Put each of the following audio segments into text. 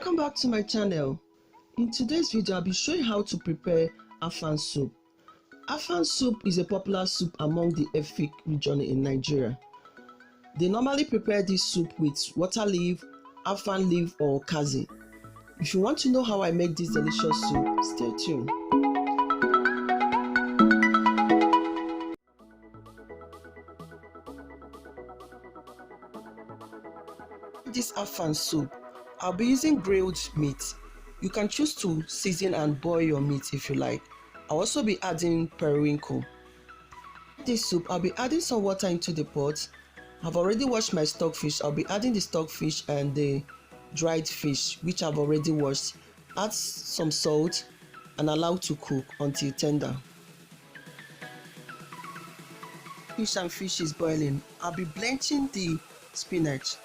Welcome back to my channel. In today's video, I'll be showing how to prepare Afang soup. Afang soup is a popular soup among the Iphy region in Nigeria. They normally prepare this soup with water leaf, Afang leaf or okazi. If you want to know how I make this delicious soup, stay tuned. This Afang soup, I'll be using grilled meat. You can choose to season and boil your meat if you like. I'll also be adding periwinkle. This soup, I'll be adding some water into the pot. I've already washed my stockfish. I'll be adding the stockfish and the dried fish, which I've already washed. Add some salt and allow to cook until tender. Fish and fish is boiling. I'll be blanching the spinach.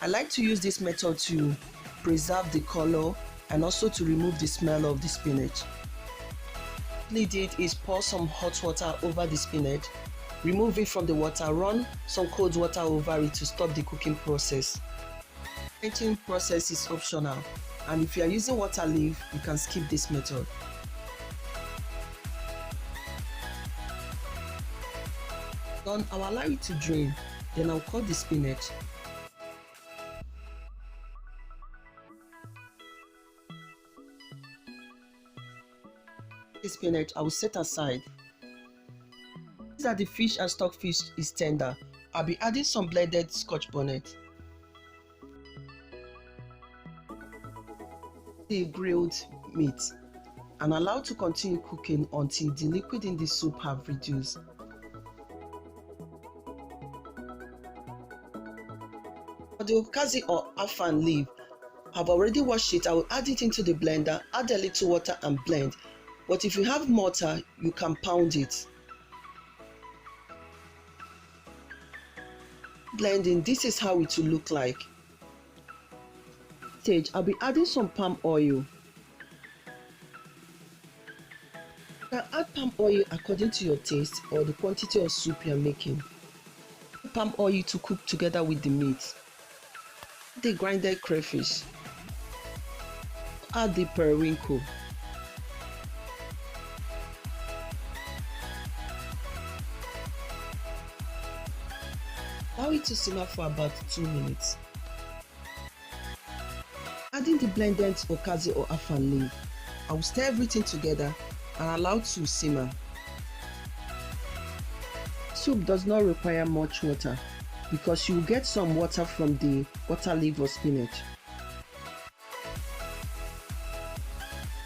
I like to use this method to preserve the color and also to remove the smell of the spinach. What I did is pour some hot water over the spinach, remove it from the water, run some cold water over it to stop the cooking process. The cooking process is optional, and if you are using water leaf, you can skip this method. Then I'll allow it to drain, then I'll cut the spinach. The spinach I will set aside. These that the fish and stockfish is tender, I'll be adding some blended scotch bonnet. The grilled meat and allow to continue cooking until the liquid in the soup have reduced. For the okazi or Afang leaf, I've already washed it. I will add it into the blender, add a little water and blend. But if you have mortar, you can pound it. Blending, this is how it will look like. Stage, I'll be adding some palm oil. You can add palm oil according to your taste or the quantity of soup you're making. Palm oil to cook together with the meat. The grinded crayfish. Add the periwinkle. Allow it to simmer for about 2 minutes. Adding the blended okazi or Afang leaf, I will stir everything together and allow to simmer. Soup does not require much water because you will get some water from the water leaf or spinach.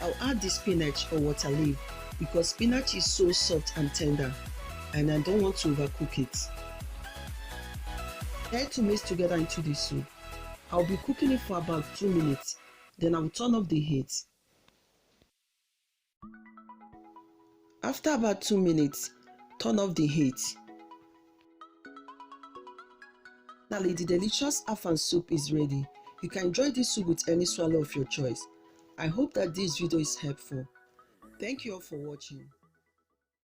I'll add the spinach or water leaf because spinach is so soft and tender and I don't want to overcook it. Try to mix together into the soup. I'll be cooking it for about 2 minutes, then I will turn off the heat. After about 2 minutes, turn off the heat. Now the delicious Afang soup is ready. You can enjoy this soup with any swallow of your choice. I hope that this video is helpful. Thank you all for watching.